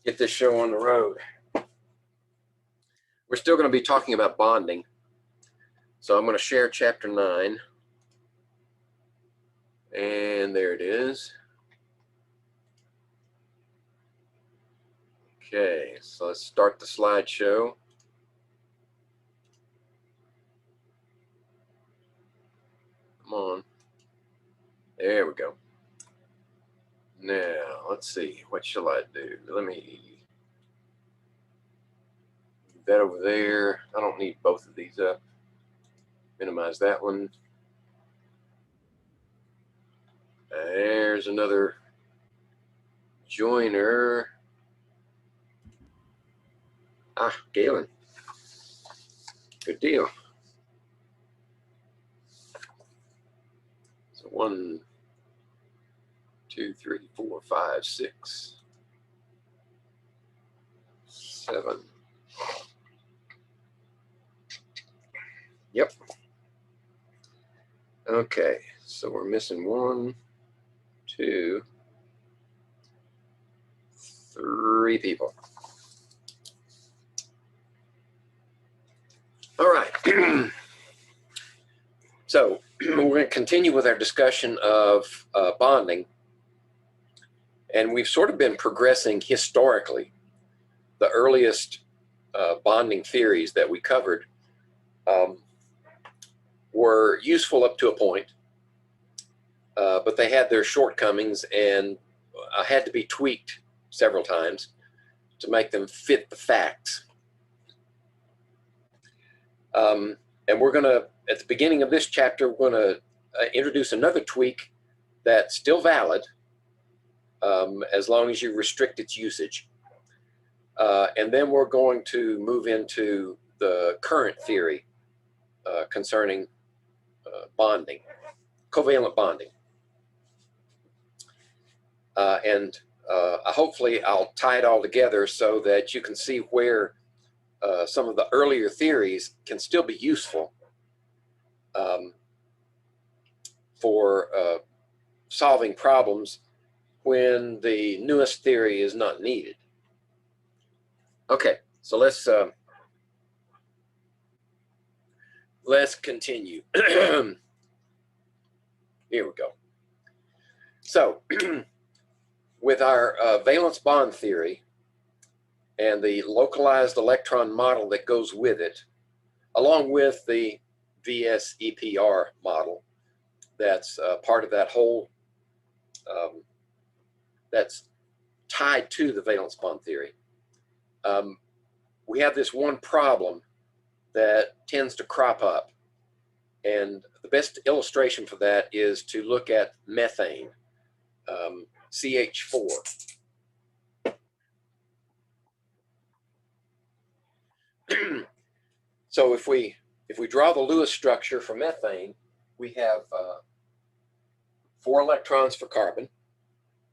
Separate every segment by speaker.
Speaker 1: get this show on the road. We're still going to be talking about bonding. So I'm going to share chapter 9. And there it is. Okay, so let's start the slideshow. Come on. There we go. Now, let's see. What shall I do? Let me do that over there. I don't need both of these up. Minimize that one. There's another joiner. Ah, Galen. Good deal. So 1, 2, 3, 4, 5, 6, 7. Yep. Okay, so we're missing 1, 2, 3 people. All right. So we're going to continue with our discussion of bonding. And we've sort of been progressing historically. The earliest bonding theories that we covered were useful up to a point, but they had their shortcomings and had to be tweaked several times to make them fit the facts. And we're going to, at the beginning of this chapter, we're going to introduce another tweak that's still valid as long as you restrict its usage. And then we're going to move into the current theory concerning bonding, covalent bonding. And hopefully I'll tie it all together so that you can see where some of the earlier theories can still be useful for solving problems when the newest theory is not needed. Okay, so let's continue. Here we go. So with our valence bond theory and the localized electron model that goes with it, along with the VSEPR model that's part of that whole, that's tied to the valence bond theory. We have this one problem that tends to crop up. And the best illustration for that is to look at methane, CH4. So if we draw the Lewis structure for methane, we have 4 electrons for carbon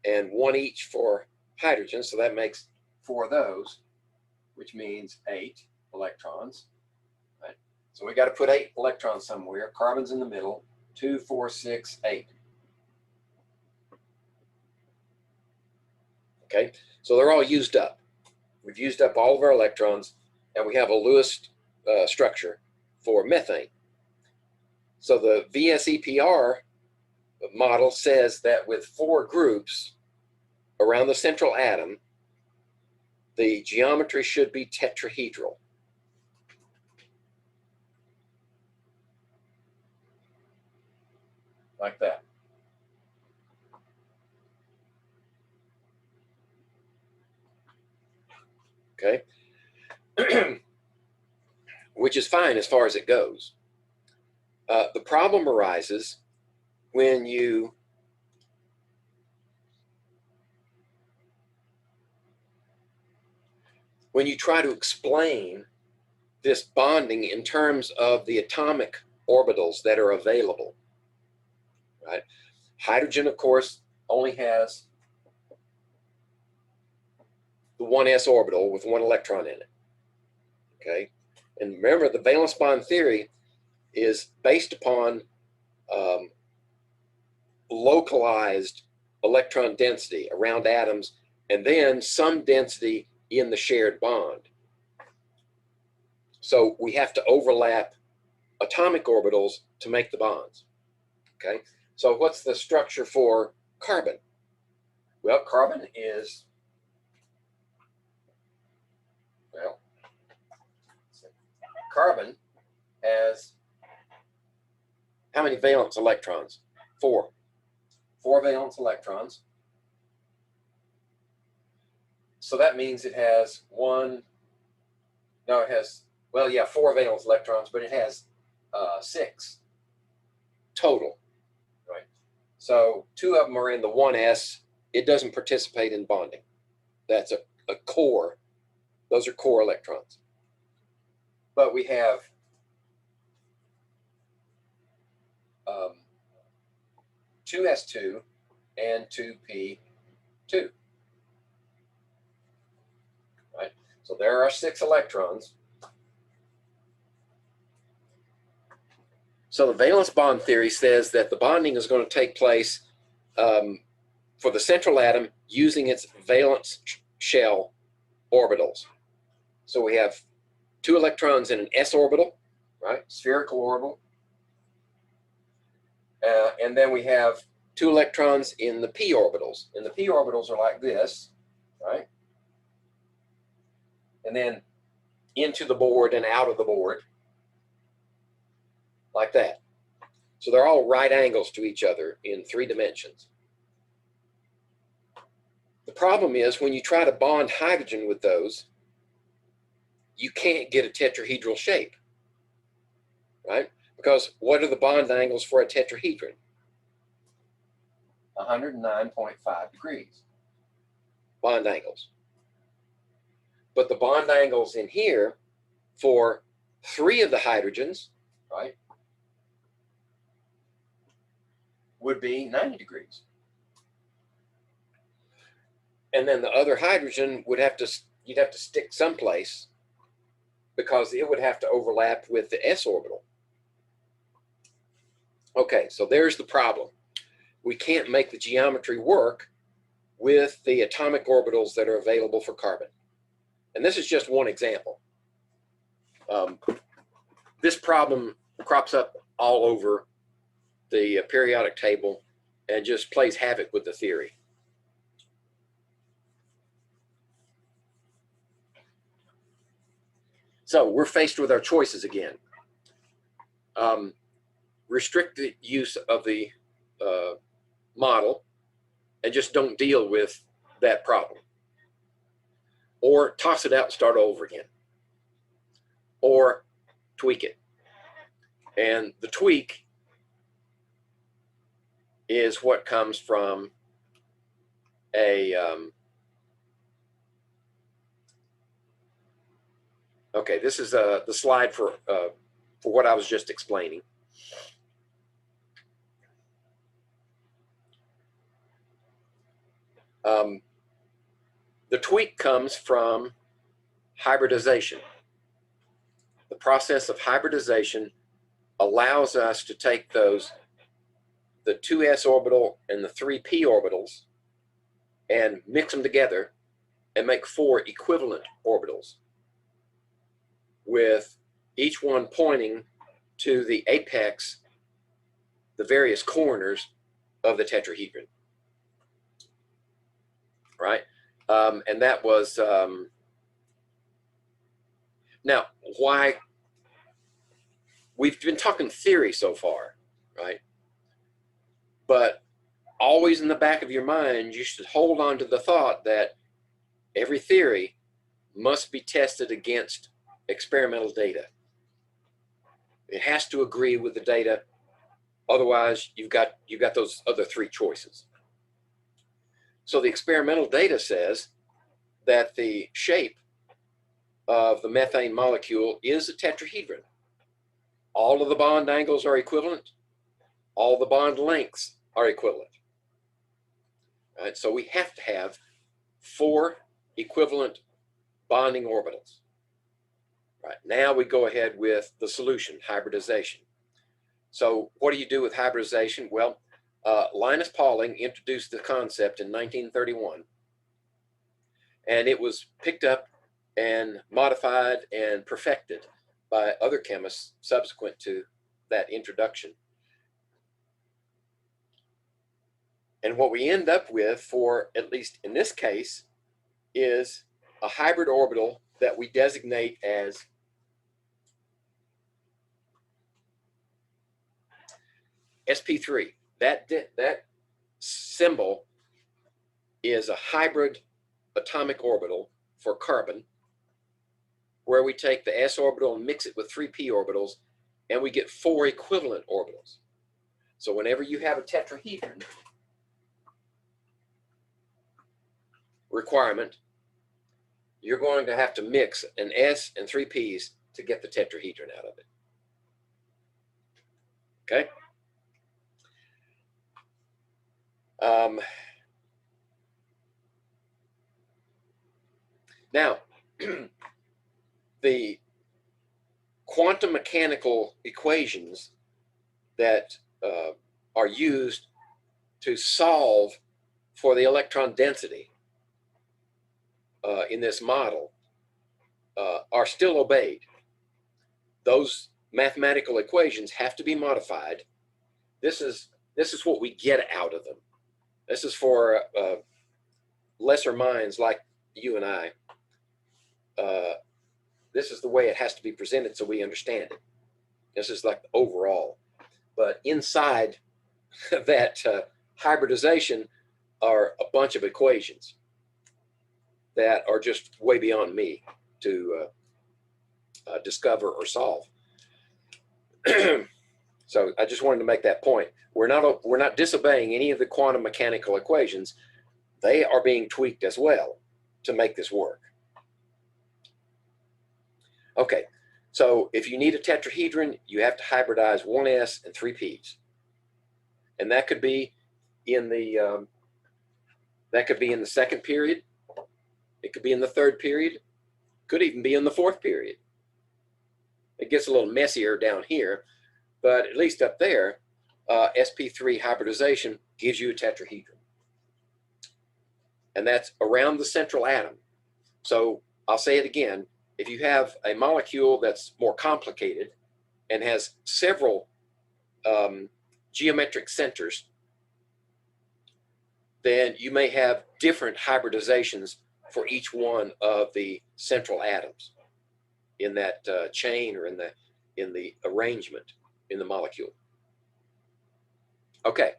Speaker 1: and 1 each for hydrogen. So that makes 4 of those, which means 8 electrons. Right? So we got to put 8 electrons somewhere. Carbon's in the middle. 2, 4, 6, 8. Okay, so they're all used up. We've used up all of our electrons, and we have a Lewis structure for methane. So the VSEPR model says that with 4 groups around the central atom, the geometry should be tetrahedral. Like that. Okay. Which is fine as far as it goes. The problem arises when you try to explain this bonding in terms of the atomic orbitals that are available. Right? Hydrogen, of course, only has the 1s orbital with 1 electron in it. Okay, and remember, the valence bond theory is based upon localized electron density around atoms and then some density in the shared bond. So we have to overlap atomic orbitals to make the bonds. Okay, so what's the structure for carbon? Well, carbon is, well, carbon has how many valence electrons? 4. 4 valence electrons. So that means it has 4 valence electrons, but it has 6 total, right? So 2 of them are in the 1s. It doesn't participate in bonding. That's a core. Those are core electrons. But we have 2s2 and 2p2. Right? So there are 6 electrons. So the valence bond theory says that the bonding is going to take place for the central atom using its valence shell orbitals. So we have 2 electrons in an s orbital, right? Spherical orbital. And then we have 2 electrons in the p orbitals. And the p orbitals are like this, right? And then into the board and out of the board, like that. So they're all right angles to each other in 3 dimensions. The problem is when you try to bond hydrogen with those, you can't get a tetrahedral shape, right? Because what are the bond angles for a tetrahedron? 109.5 degrees. Bond angles. But the bond angles in here for 3 of the hydrogens, right, would be 90 degrees. And then the other hydrogen would have to, you'd have to stick someplace because it would have to overlap with the s orbital. Okay, so there's the problem. We can't make the geometry work with the atomic orbitals that are available for carbon. And this is just one example. This problem crops up all over the periodic table and just plays havoc with the theory. So we're faced with our choices again. Restrict the use of the model and just don't deal with that problem. Or toss it out and start over again. Or tweak it. And the tweak is what comes from a okay, this is the slide for what I was just explaining. The tweak comes from hybridization. The process of hybridization allows us to take the 2s orbital and the 3p orbitals and mix them together and make 4 equivalent orbitals, with each one pointing to the apex, the various corners of the tetrahedron, right? And that was, now why, we've been talking theory so far, right? But always in the back of your mind, you should hold on to the thought that every theory must be tested against experimental data. It has to agree with the data. Otherwise, you've got those other 3 choices. So the experimental data says that the shape of the methane molecule is a tetrahedron. All of the bond angles are equivalent. All the bond lengths are equivalent. Right? So we have to have 4 equivalent bonding orbitals. Right, now we go ahead with the solution, hybridization. So what do you do with hybridization? Well, Linus Pauling introduced the concept in 1931 and it was picked up and modified and perfected by other chemists subsequent to that introduction. And what we end up with, for at least in this case, is a hybrid orbital that we designate as sp3. That symbol is a hybrid atomic orbital for carbon, where we take the s orbital and mix it with 3p orbitals, and we get 4 equivalent orbitals. So whenever you have a tetrahedron requirement, you're going to have to mix an s and 3 p's to get the tetrahedron out of it. Okay? Now, the quantum mechanical equations that are used to solve for the electron density in this model are still obeyed. Those mathematical equations have to be modified. This is what we get out of them. This is for lesser minds like you and I. This is the way it has to be presented so we understand it. This is like the overall. But inside that hybridization are a bunch of equations that are just way beyond me to discover or solve. So I just wanted to make that point. We're not disobeying any of the quantum mechanical equations. They are being tweaked as well to make this work. Okay, so if you need a tetrahedron, you have to hybridize 1s and 3p's, and that could be in the second period. It could be in the third period. Could even be in the fourth period. It gets a little messier down here, but at least up there, sp3 hybridization gives you a tetrahedron, and that's around the central atom. So I'll say it again. If you have a molecule that's more complicated and has several geometric centers, then you may have different hybridizations for each one of the central atoms in that chain or in the arrangement in the molecule. Okay,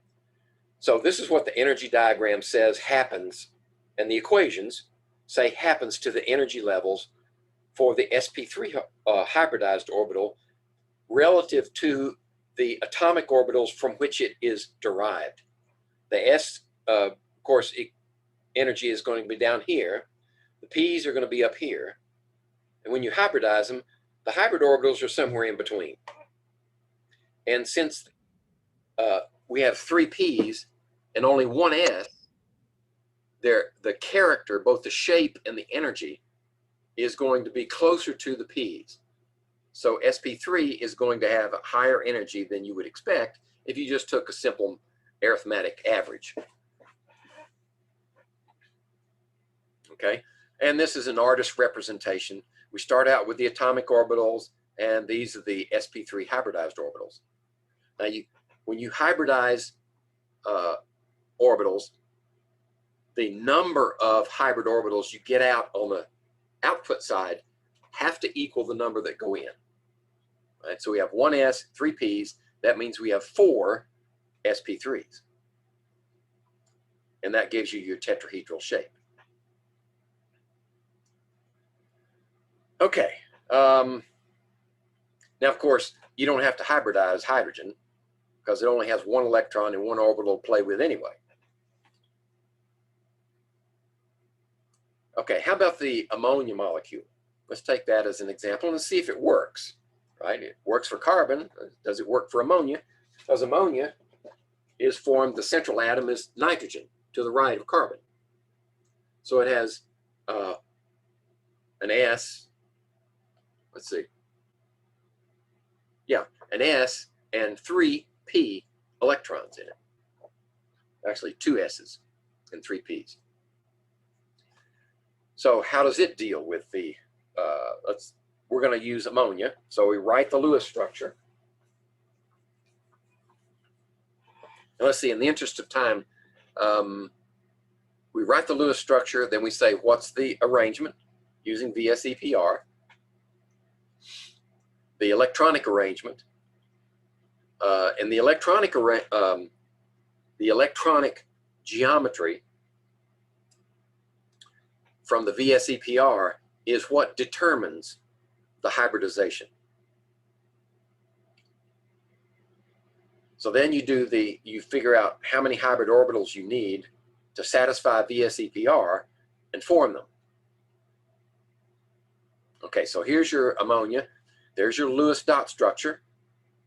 Speaker 1: so this is what the energy diagram says happens, and the equations say happens to the energy levels for the sp3 hybridized orbital relative to the atomic orbitals from which it is derived. The s, of course, energy is going to be down here. The p's are going to be up here. And when you hybridize them, the hybrid orbitals are somewhere in between. And since we have 3 p's and only 1 s, the character, both the shape and the energy, is going to be closer to the p's. So sp3 is going to have a higher energy than you would expect if you just took a simple arithmetic average. Okay, and this is an artist representation. We start out with the atomic orbitals, and these are the sp3 hybridized orbitals. Now, when you hybridize orbitals, the number of hybrid orbitals you get out on the output side have to equal the number that go in. Right? So we have 1s, 3 p's. That means we have 4 sp3s. And that gives you your tetrahedral shape. Okay. Now, of course, you don't have to hybridize hydrogen because it only has 1 electron and 1 orbital to play with anyway. Okay, how about the ammonia molecule? Let's take that as an example and see if it works, right? It works for carbon. Does it work for ammonia? Because ammonia is formed, the central atom is nitrogen to the right of carbon. So it has an S, let's see. Yeah, an S and 3 p electrons in it. Actually, 2 S's and 3 p's. So how does it deal with the, we're going to use ammonia. So we write the Lewis structure. And let's see, in the interest of time, we write the Lewis structure, then we say, what's the arrangement using VSEPR, the electronic arrangement, and the electronic geometry from the VSEPR is what determines the hybridization. So then you figure out how many hybrid orbitals you need to satisfy VSEPR and form them. Okay, so here's your ammonia. There's your Lewis dot structure,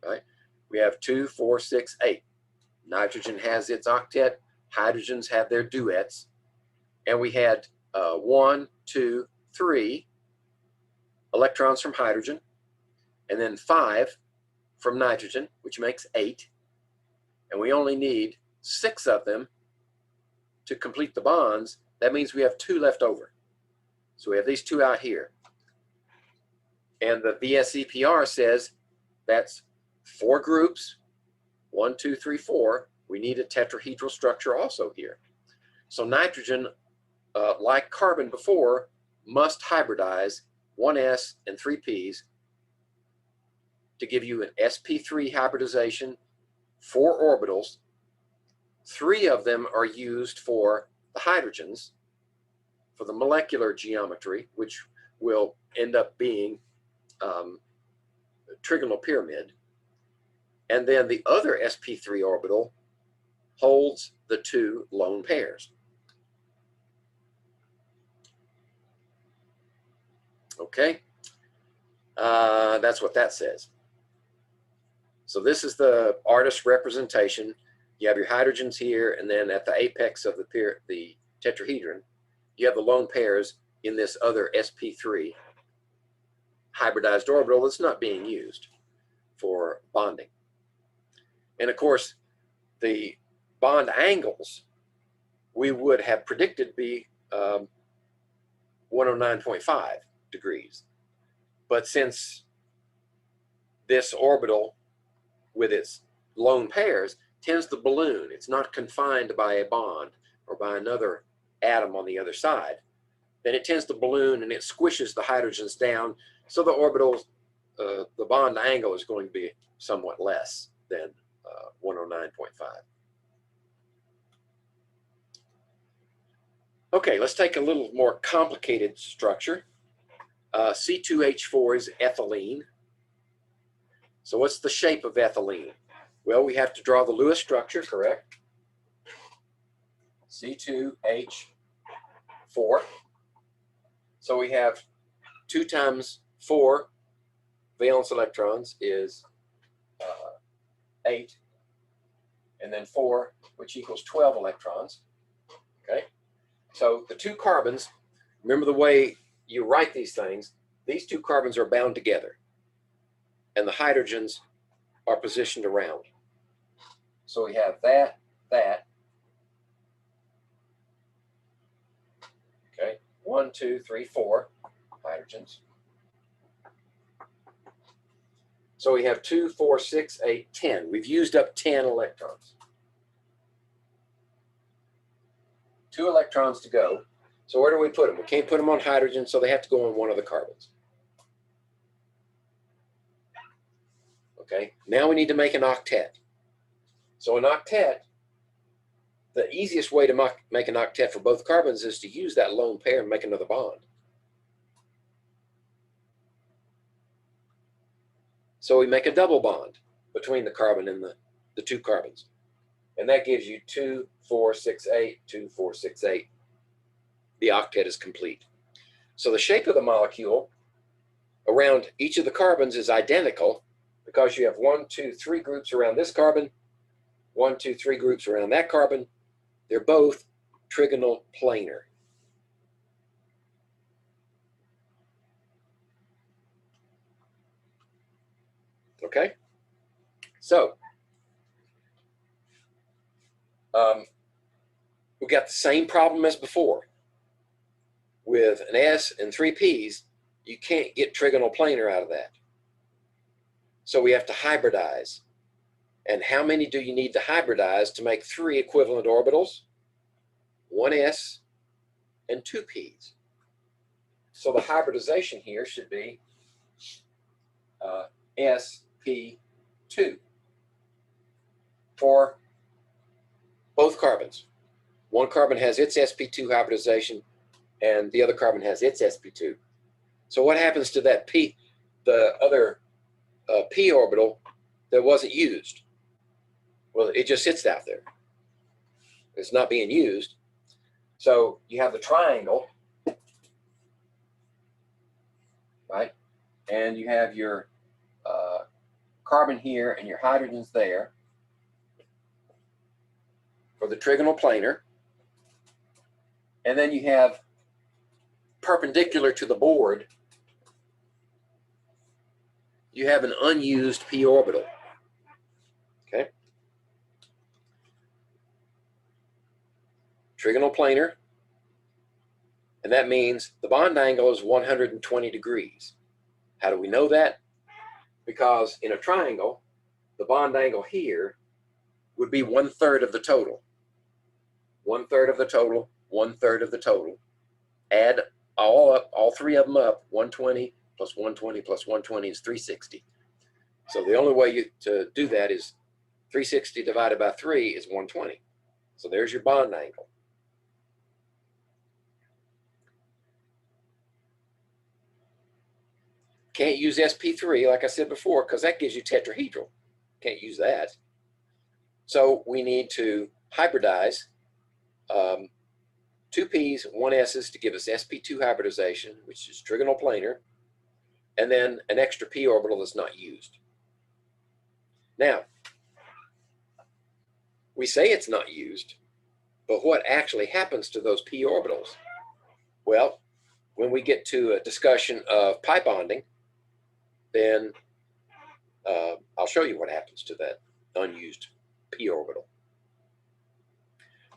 Speaker 1: right? We have 2, 4, 6, 8. Nitrogen has its octet, hydrogens have their duets, and we had 1, 2, 3 electrons from hydrogen, and then 5 from nitrogen, which makes 8, and we only need 6 of them to complete the bonds. That means we have 2 left over. So we have these 2 out here. And the VSEPR says that's 4 groups, 1, 2, 3, 4. We need a tetrahedral structure also here. So nitrogen, like carbon before, must hybridize 1s and 3 p's to give you an sp3 hybridization, 4 orbitals. 3 of them are used for the hydrogens, for the molecular geometry, which will end up being trigonal pyramid. And then the other sp3 orbital holds the 2 lone pairs. Okay, that's what that says. So this is the artist's representation. You have your hydrogens here, and then at the apex of the tetrahedron, you have the lone pairs in this other sp3 hybridized orbital that's not being used for bonding. And of course, the bond angles we would have predicted be 109.5 degrees. But since this orbital with its lone pairs tends to balloon, it's not confined by a bond or by another atom on the other side, then it tends to balloon and it squishes the hydrogens down, so the orbitals, the bond angle is going to be somewhat less than 109.5. Okay, let's take a little more complicated structure. C2H4 is ethylene. So what's the shape of ethylene? Well, we have to draw the Lewis structure, correct? C2H4. So we have 2 times 4 valence electrons is 8, and then 4, which equals 12 electrons. Okay, so the 2 carbons, remember the way you write these things, these 2 carbons are bound together, and the hydrogens are positioned around. So we have that. Okay, 1, 2, 3, 4 hydrogens. So we have 2, 4, 6, 8, 10. We've used up 10 electrons. 2 electrons to go. So where do we put them? We can't put them on hydrogen, so they have to go on one of the carbons. Okay, now we need to make an octet. So an octet, the easiest way to make an octet for both carbons is to use that lone pair and make another bond. So we make a double bond between the carbon and the 2 carbons. And that gives you 2, 4, 6, 8, 2, 4, 6, 8. The octet is complete. So the shape of the molecule around each of the carbons is identical because you have 1, 2, 3 groups around this carbon, 1, 2, 3 groups around that carbon. They're both trigonal planar. Okay, so we got the same problem as before. with an S and 3 Ps, you can't get trigonal planar out of that. So we have to hybridize. And how many do you need to hybridize to make 3 equivalent orbitals? 1 S and 2 Ps. So the hybridization here should be sp2 for both carbons. One carbon has its sp2 hybridization and the other carbon has its sp2. So what happens to that p, the other p orbital that wasn't used? Well, it just sits out there. It's not being used. So you have the triangle, right? And you have your carbon here and your hydrogens there for the trigonal planar. And then you have perpendicular to the board, you have an unused p orbital. Okay? Trigonal planar, and that means the bond angle is 120 degrees. How do we know that? Because in a triangle, the bond angle here would be 1/3 of the total. 1/3 of the total, 1/3 of the total. Add all up, all 3 of them up, 120 plus 120 plus 120 is 360. So the only way to do that is 360 divided by 3 is 120. So there's your bond angle. Can't use sp3, like I said before, because that gives you tetrahedral. Can't use that. So we need to hybridize 2 Ps, 1 S's to give us sp2 hybridization, which is trigonal planar, and then an extra p orbital that's not used. Now, we say it's not used, but what actually happens to those p orbitals? Well, when we get to a discussion of pi bonding, then I'll show you what happens to that unused p orbital.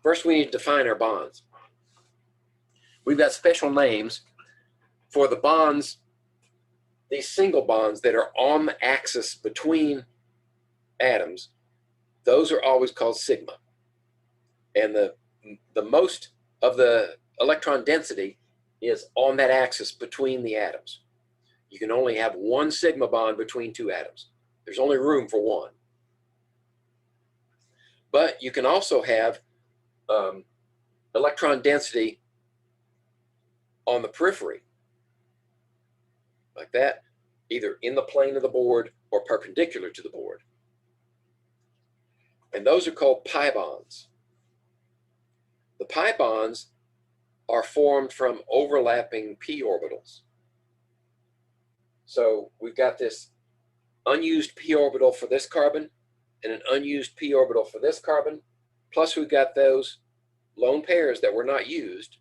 Speaker 1: First, we need to define our bonds. We've got special names for the bonds, these single bonds that are on the axis between atoms. Those are always called sigma. And the most of the electron density is on that axis between the atoms. You can only have 1 sigma bond between 2 atoms. There's only room for 1. But you can also have electron density on the periphery, like that, either in the plane of the board or perpendicular to the board. And those are called pi bonds. The pi bonds are formed from overlapping p orbitals. So we've got this unused p orbital for this carbon and an unused p orbital for this carbon, plus we've got those lone pairs that were not used,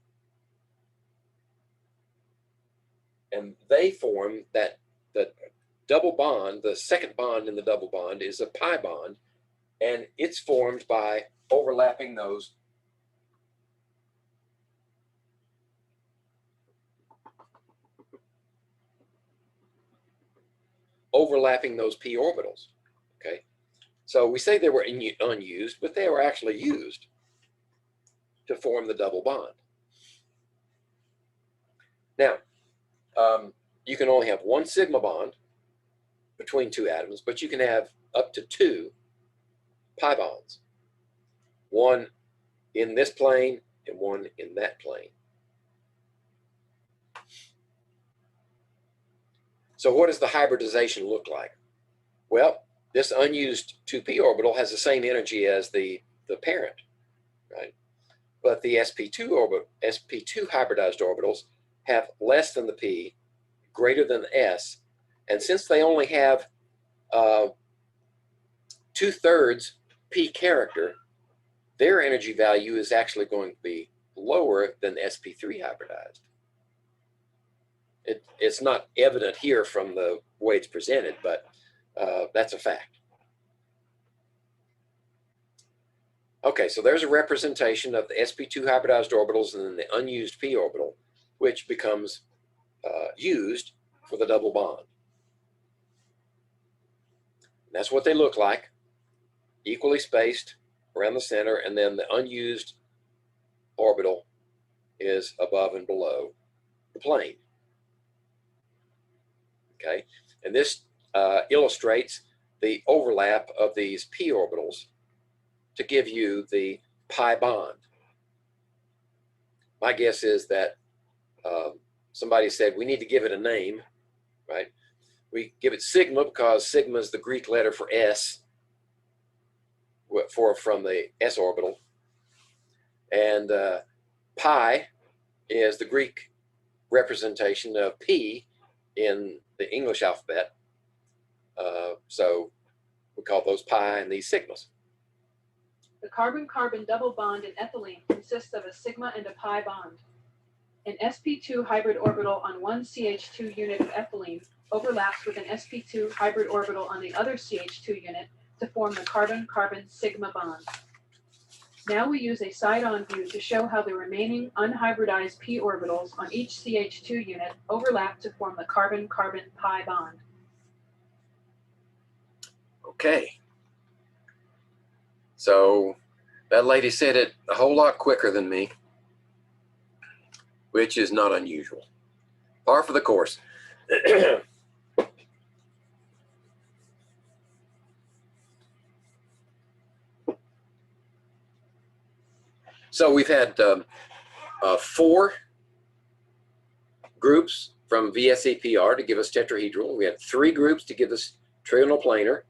Speaker 1: and they form that the double bond. The second bond in the double bond is a pi bond, and it's formed by overlapping those p orbitals. Okay, so we say they were unused, but they were actually used to form the double bond. Now, you can only have 1 sigma bond between 2 atoms, but you can have up to 2 pi bonds, 1 in this plane and 1 in that plane. So what does the hybridization look like? Well, this unused 2p orbital has the same energy as the parent, right? But the sp2 hybridized orbitals have less than the p, greater than the s, and since they only have 2/3 p character, their energy value is actually going to be lower than sp3 hybridized. It's not evident here from the way it's presented, but that's a fact. Okay, so there's a representation of the sp2 hybridized orbitals and then the unused p orbital. which becomes used for the double bond. And that's what they look like, equally spaced around the center, and then the unused orbital is above and below the plane. Okay, and this illustrates the overlap of these p orbitals to give you the pi bond. My guess is that somebody said we need to give it a name, right? We give it sigma because sigma is the Greek letter for S, from the s orbital, and pi is the Greek representation of p in the English alphabet. So we call those pi and these sigmas.
Speaker 2: The carbon-carbon double bond in ethylene consists of a sigma and a pi bond. An sp2 hybrid orbital on one CH2 unit of ethylene overlaps with an sp2 hybrid orbital on the other CH2 unit to form the carbon-carbon sigma bond. Now we use a side-on view to show how the remaining unhybridized p orbitals on each CH2 unit overlap to form the carbon-carbon pi bond.
Speaker 1: Okay. So that lady said it a whole lot quicker than me, which is not unusual. Par for the course. So we've had 4 groups from VSEPR to give us tetrahedral. We had 3 groups to give us trigonal planar.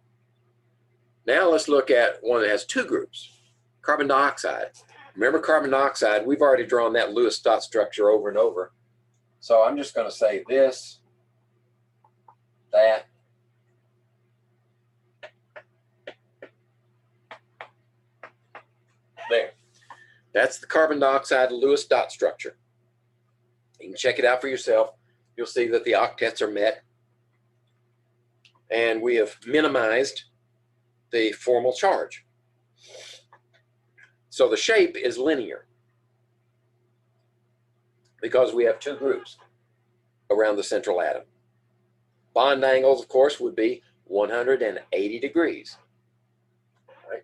Speaker 1: Now let's look at one that has 2 groups, carbon dioxide. Remember carbon dioxide, we've already drawn that Lewis dot structure over and over. So I'm just going to say this, that, there. That's the carbon dioxide Lewis dot structure. You can check it out for yourself. You'll see that the octets are met. And we have minimized the formal charge. So the shape is linear because we have 2 groups around the central atom. Bond angles, of course, would be 180 degrees. Right?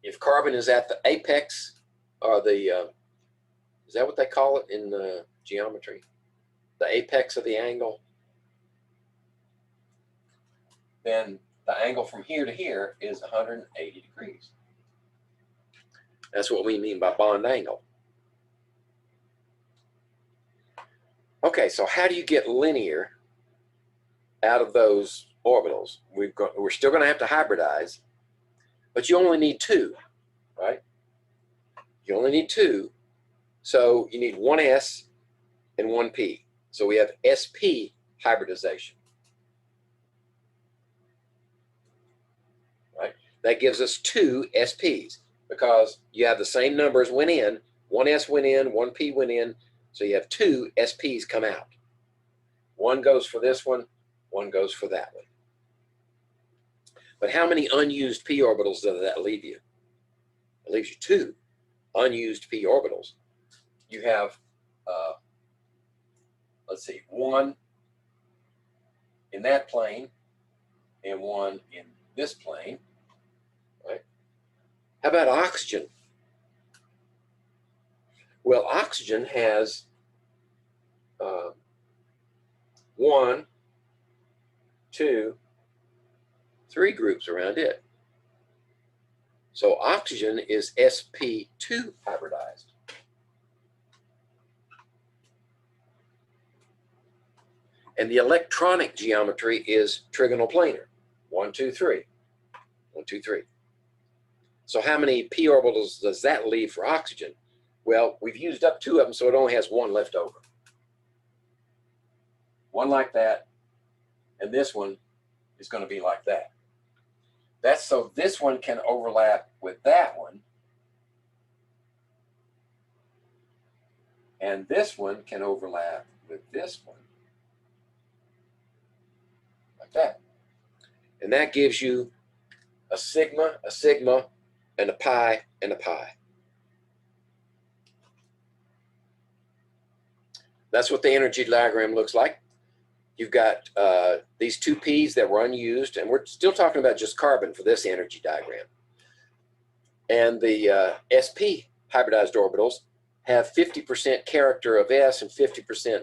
Speaker 1: If carbon is at the apex, or the, is that what they call it in geometry? The apex of the angle, then the angle from here to here is 180 degrees. That's what we mean by bond angle. Okay, so how do you get linear out of those orbitals? We're still going to have to hybridize, but you only need 2, right? You only need 2, so you need 1 S and 1 P. So we have SP hybridization. Right? That gives us 2 SPs because you have the same numbers went in, 1 S went in, 1 P went in, so you have 2 SPs come out. 1 goes for this one, 1 goes for that one. But how many unused p orbitals does that leave you? It leaves you 2 unused p orbitals. You have, let's see, 1 in that plane and 1 in this plane, right? How about oxygen? Well, oxygen has 1, 2, 3 groups around it. So oxygen is sp2 hybridized. And the electronic geometry is trigonal planar. 1, 2, 3. 1, 2, 3. So how many p orbitals does that leave for oxygen? Well, we've used up 2 of them, so it only has 1 left over. 1 like that, and this one is going to be like that. That's so this one can overlap with that one, and this one can overlap with this one, like that. And that gives you a sigma, and a pi, and a pi. That's what the energy diagram looks like. You've got these two P's that were unused, and we're still talking about just carbon for this energy diagram. And the sp hybridized orbitals have 50% character of S and 50%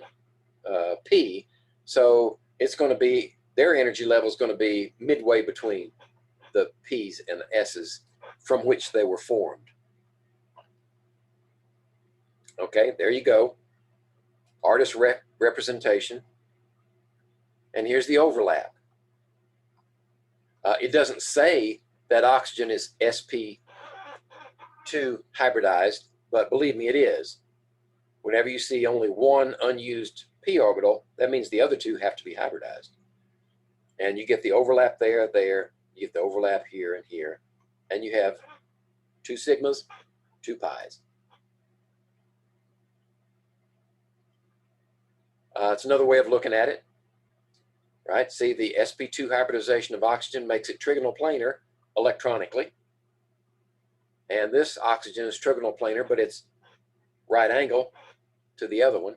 Speaker 1: P, so it's going to be, their energy level is going to be midway between the P's and the S's from which they were formed. Okay, there you go. Artist representation. And here's the overlap. It doesn't say that oxygen is sp2 hybridized, but believe me, it is. Whenever you see only one unused p orbital, that means the other two have to be hybridized. And you get the overlap there, you get the overlap here and here, and you have 2 sigmas, 2 pi's. It's another way of looking at it, right? See, the sp2 hybridization of oxygen makes it trigonal planar electronically. And this oxygen is trigonal planar, but it's right angle to the other one.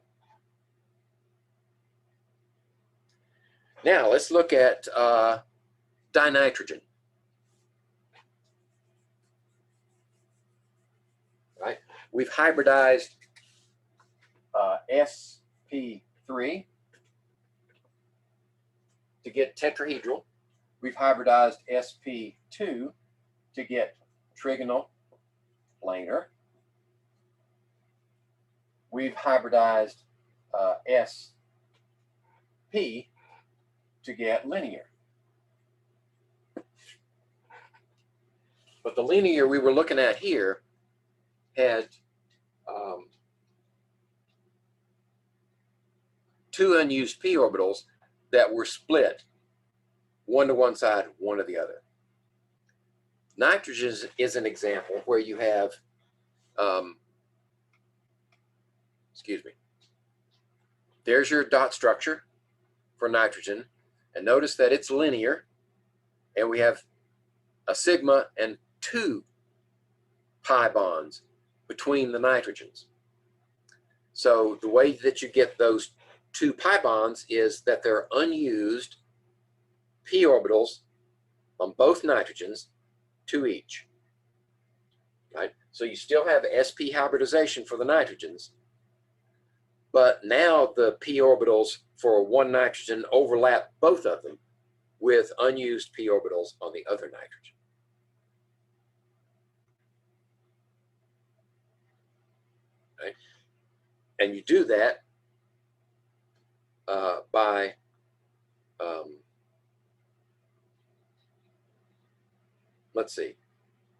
Speaker 1: Now let's look at dinitrogen. Right? We've hybridized sp3 to get tetrahedral. We've hybridized sp2 to get trigonal planar. We've hybridized sp to get linear. But the linear we were looking at here had 2 unused p orbitals that were split, one to one side, one to the other. Nitrogen is an example where you have, there's your dot structure for nitrogen, and notice that it's linear, and we have a sigma and 2 pi bonds between the nitrogens. So the way that you get those 2 pi bonds is that they're unused p orbitals on both nitrogens, 2 each. Right? So you still have sp hybridization for the nitrogens, but now the p orbitals for one nitrogen overlap both of them with unused p orbitals on the other nitrogen. Right? And you do that by let's see,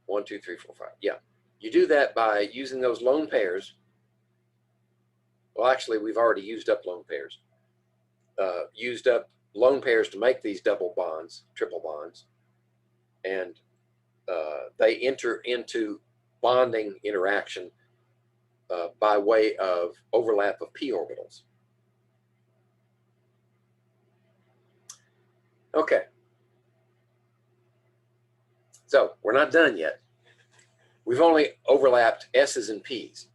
Speaker 1: 1, 2, 3, 4, 5. Yeah, you do that by using those lone pairs. Well, actually, we've already used up lone pairs. Used up lone pairs to make these double bonds, triple bonds, and they enter into bonding interaction by way of overlap of p orbitals. Okay. So we're not done yet. We've only overlapped S's and P's,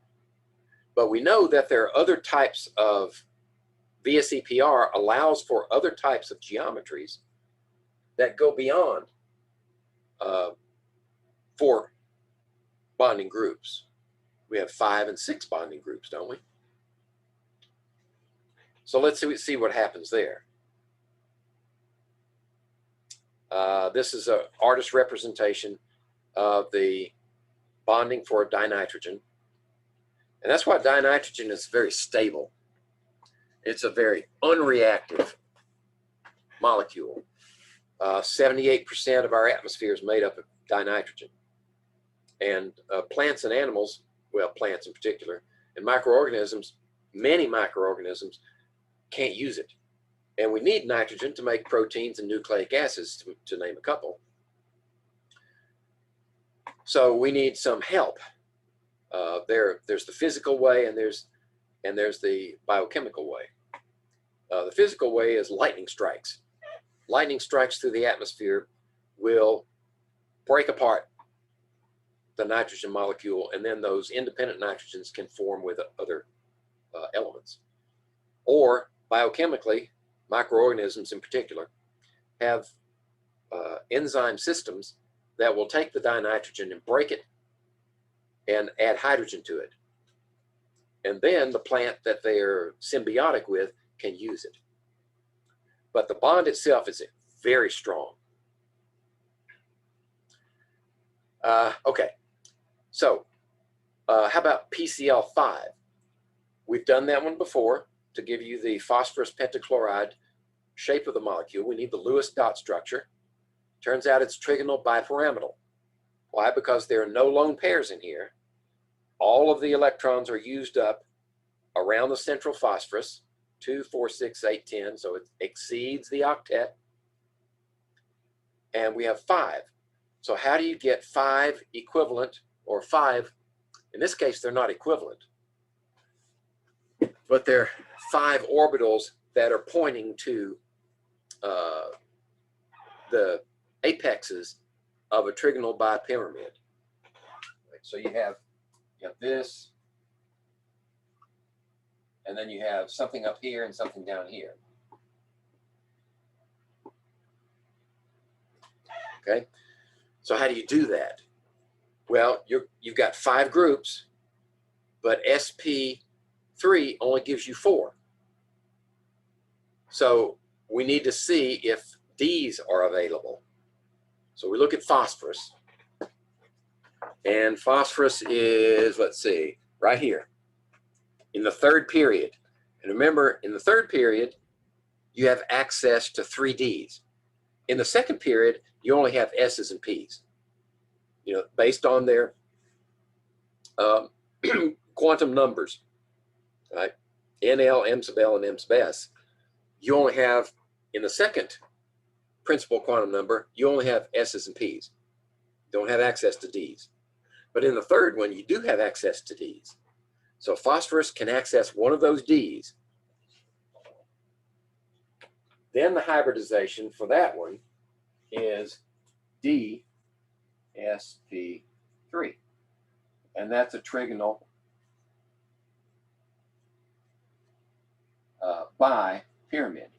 Speaker 1: but we know that there are other types of VSEPR allows for other types of geometries that go beyond 4 bonding groups. We have 5 and 6 bonding groups, don't we? So let's see what happens there. This is an artist representation of the bonding for dinitrogen. And that's why dinitrogen is very stable. It's a very unreactive molecule. 78% of our atmosphere is made up of dinitrogen. And plants and animals, well, plants in particular, and microorganisms, many microorganisms can't use it. And we need nitrogen to make proteins and nucleic acids, to name a couple. So we need some help. There's the physical way, and there's the biochemical way. The physical way is lightning strikes. Lightning strikes through the atmosphere will break apart the nitrogen molecule, and then those independent nitrogens can form with other elements. or biochemically, microorganisms in particular, have enzyme systems that will take the dinitrogen and break it and add hydrogen to it. And then the plant that they're symbiotic with can use it. But the bond itself is very strong. Okay, so how about PCl5? We've done that one before to give you the phosphorus pentachloride shape of the molecule. We need the Lewis dot structure. Turns out it's trigonal bipyramidal. Why? Because there are no lone pairs in here. All of the electrons are used up around the central phosphorus, 2, 4, 6, 8, 10, so it exceeds the octet. And we have 5. So how do you get 5 equivalent, or 5, in this case they're not equivalent, but they're 5 orbitals that are pointing to the apexes of a trigonal bipyramid. So you have this, and then you have something up here and something down here. Okay, so how do you do that? Well, you've got 5 groups, but sp3 only gives you 4. So we need to see if Ds are available. So we look at phosphorus, and phosphorus is, let's see, right here in the 3rd period. And remember, in the 3rd period, you have access to 3 Ds. In the 2nd period, you only have S's and P's. You know, based on their quantum numbers, right? NL, M sub L, and M sub S. You only have, in the 2nd principal quantum number, you only have S's and P's. You don't have access to D's. But in the 3rd one, you do have access to D's. So phosphorus can access one of those D's. Then the hybridization for that one is DsP3. And that's a trigonal bipyramid.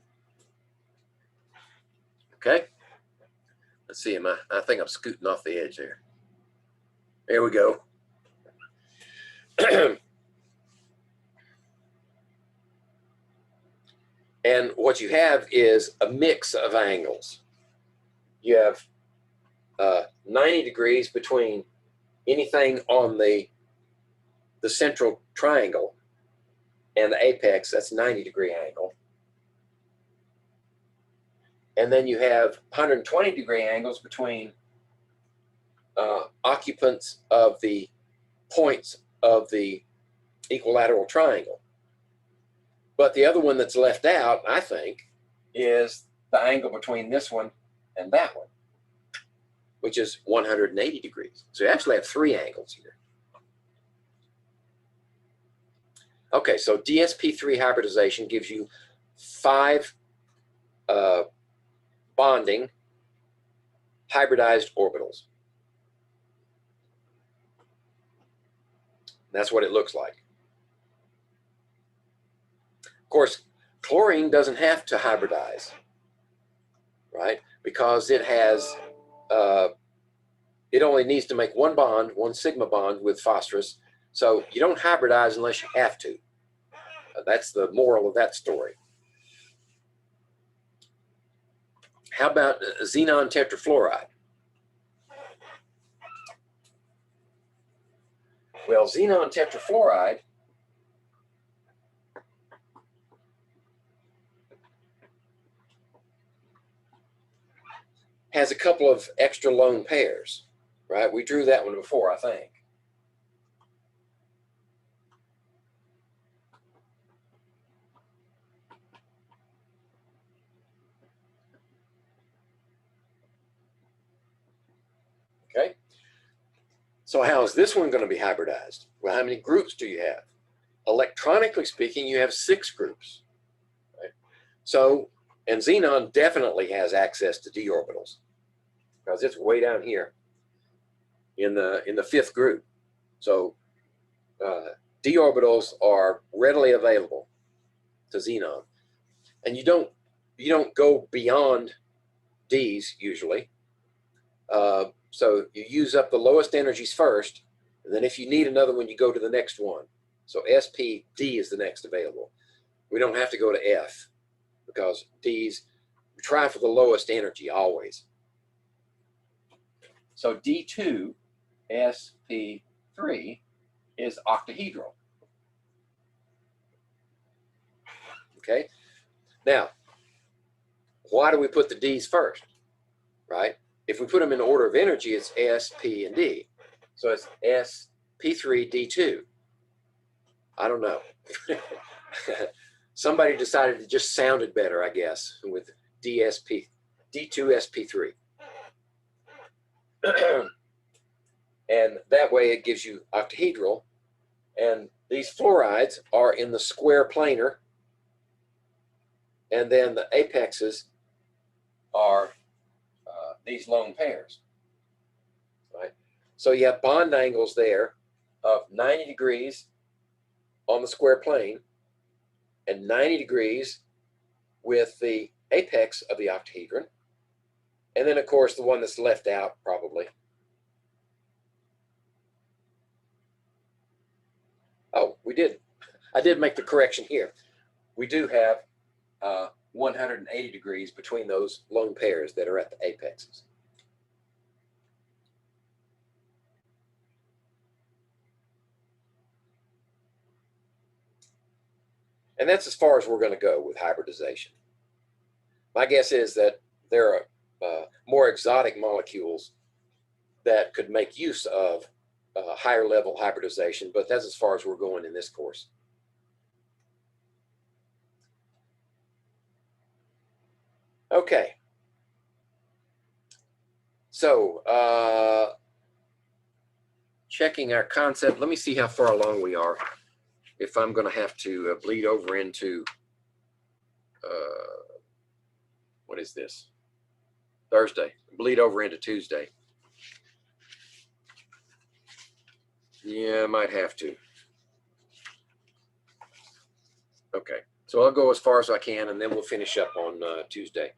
Speaker 1: Okay, let's see, I think I'm scooting off the edge there. There we go. And what you have is a mix of angles. You have 90 degrees between anything on the central triangle and the apex. That's 90-degree angle. And then you have 120-degree angles between occupants of the points of the equilateral triangle. But the other one that's left out, I think, is the angle between this one and that one, which is 180 degrees. So you actually have 3 angles here. Okay, so DsP3 hybridization gives you 5 bonding hybridized orbitals. That's what it looks like. Of course, chlorine doesn't have to hybridize, right? Because it has, it only needs to make 1 bond, 1 sigma bond with phosphorus. So you don't hybridize unless you have to. That's the moral of that story. How about xenon tetrafluoride? Well, xenon tetrafluoride has a couple of extra lone pairs, right? We drew that one before, I think. Okay. So how is this one going to be hybridized? Well, how many groups do you have? Electronically speaking, you have 6 groups, right? So, and xenon definitely has access to d orbitals because it's way down here in the 5th group. So d orbitals are readily available. to xenon. And you don't go beyond Ds usually. So you use up the lowest energies first, and then if you need another one, you go to the next one. So SP, D is the next available. We don't have to go to F because Ds, we try for the lowest energy always. So D2, SP3 is octahedral. Okay, now, why do we put the Ds first, right? If we put them in order of energy, it's S, P, and D. So it's S, P3, D2. I don't know. Somebody decided it just sounded better, I guess, with DSP, D2SP3. And that way it gives you octahedral. And these fluorides are in the square planar. And then the apexes are these lone pairs, right? So you have bond angles there of 90 degrees on the square plane and 90 degrees with the apex of the octahedron. And then, of course, the one that's left out probably. Oh, I did make the correction here. We do have 180 degrees between those lone pairs that are at the apexes. And that's as far as we're going to go with hybridization. My guess is that there are more exotic molecules that could make use of higher level hybridization, but that's as far as we're going in this course. Okay. So, checking our concept, let me see how far along we are. If I'm going to have to bleed over into, what is this? Thursday, bleed over into Tuesday. Yeah, I might have to. Okay, so I'll go as far as I can, and then we'll finish up on Tuesday.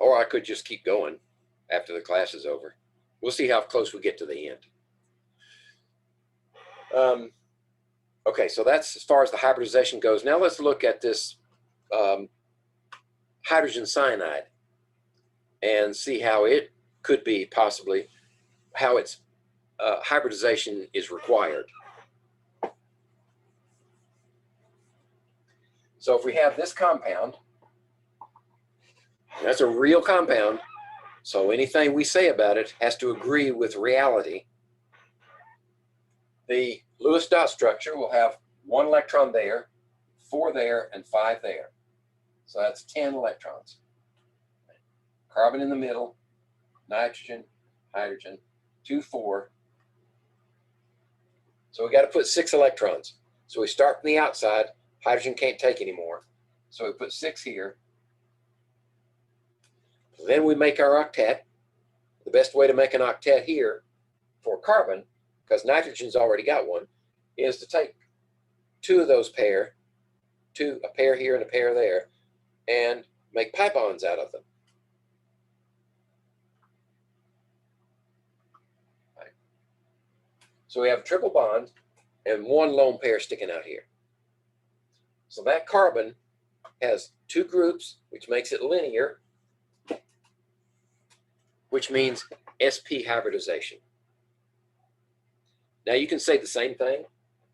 Speaker 1: Or I could just keep going after the class is over. We'll see how close we get to the end. Okay, so that's as far as the hybridization goes. Now let's look at this hydrogen cyanide and see how it could be possibly, how its hybridization is required. So if we have this compound, that's a real compound, so anything we say about it has to agree with reality. The Lewis dot structure will have 1 electron there, 4 there, and 5 there. So that's 10 electrons. Carbon in the middle, nitrogen, hydrogen, 2, 4. So we got to put 6 electrons. So we start from the outside, hydrogen can't take anymore. So we put 6 here. Then we make our octet. The best way to make an octet here for carbon, because nitrogen's already got one, is to take 2 of those pair, a pair here and a pair there, and make pi bonds out of them. Right. So we have a triple bond and 1 lone pair sticking out here. So that carbon has 2 groups, which makes it linear, which means sp hybridization. Now you can say the same thing,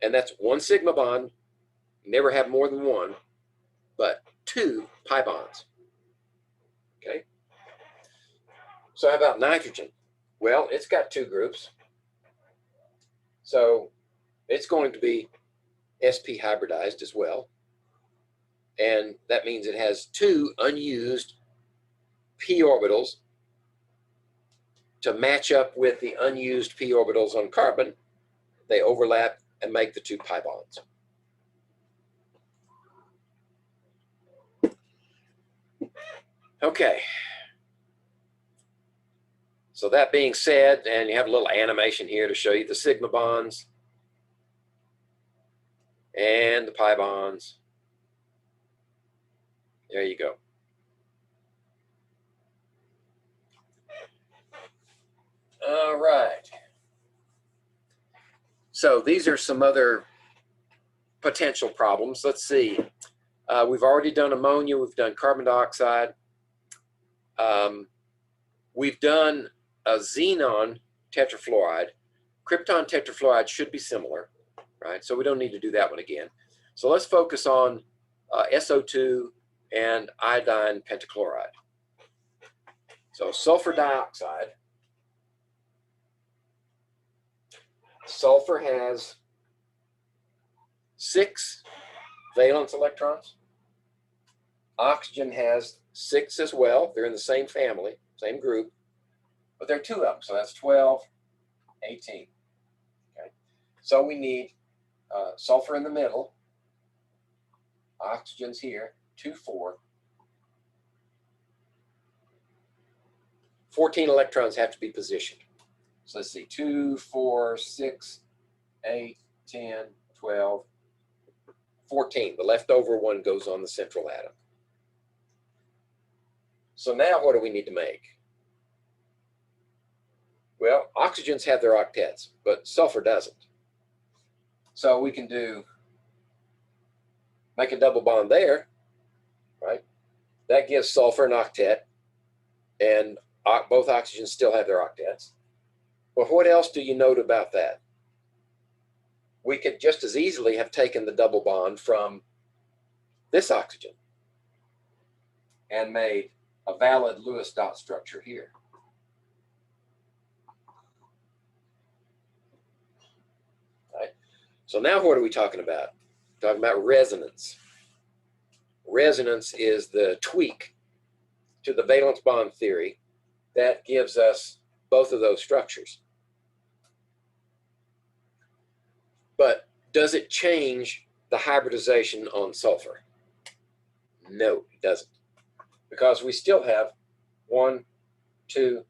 Speaker 1: and that's 1 sigma bond. You never have more than 1, but 2 pi bonds. Okay. So how about nitrogen? Well, it's got 2 groups. So it's going to be sp hybridized as well. And that means it has 2 unused p orbitals to match up with the unused p orbitals on carbon. They overlap and make the 2 pi bonds. Okay. So that being said, and you have a little animation here to show you the sigma bonds and the pi bonds. There you go. All right. So these are some other potential problems. Let's see. We've already done ammonia. We've done carbon dioxide. We've done a xenon tetrafluoride. Krypton tetrafluoride should be similar, right? So we don't need to do that one again. So let's focus on SO2 and iodine pentachloride. So sulfur dioxide. Sulfur has 6 valence electrons. Oxygen has 6 as well. They're in the same family, same group, but there are 2 of them. So that's 12, 18. Okay. So we need sulfur in the middle. Oxygen's here, 2, 4. 14 electrons have to be positioned. So let's see, 2, 4, 6, 8, 10, 12, 14. The leftover one goes on the central atom. So now what do we need to make? Well, oxygens have their octets, but sulfur doesn't. So we can make a double bond there, right? That gives sulfur an octet, and both oxygens still have their octets. But what else do you note about that? We could just as easily have taken the double bond from this oxygen and made a valid Lewis dot structure here. Right? So now what are we talking about? We're talking about resonance. Resonance is the tweak to the valence bond theory that gives us both of those structures. But does it change the hybridization on sulfur? No, it doesn't. Because we still have 1, 2,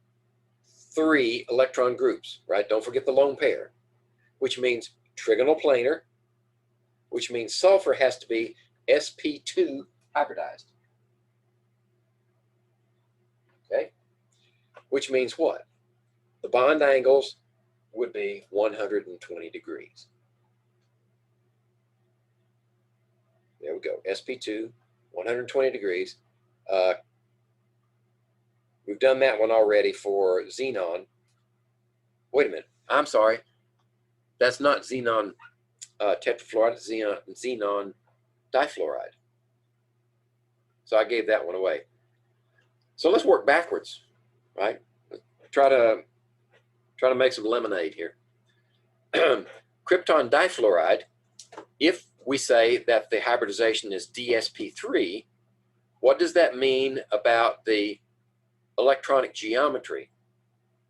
Speaker 1: 3 electron groups, right? Don't forget the lone pair, which means trigonal planar, which means sulfur has to be sp2 hybridized. Okay? Which means what? The bond angles would be 120 degrees. There we go, sp2, 120 degrees. We've done that one already for xenon. Wait a minute, I'm sorry. That's not xenon tetrafluoride, it's xenon difluoride. So I gave that one away. So let's work backwards, right? Try to make some lemonade here. Krypton difluoride, if we say that the hybridization is dsp3, what does that mean about the electronic geometry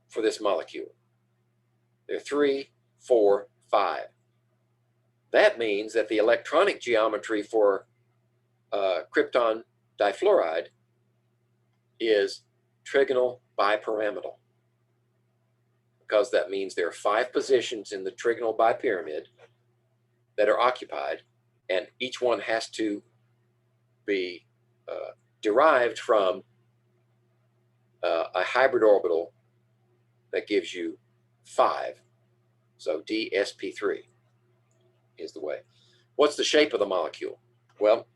Speaker 1: for this molecule? There are 3, 4, 5. That means that the electronic geometry for krypton difluoride is trigonal bipyramidal, because that means there are 5 positions in the trigonal bipyramid that are occupied, and each one has to be derived from a hybrid orbital that gives you 5. So dsp3 is the way. What's the shape of the molecule? Well,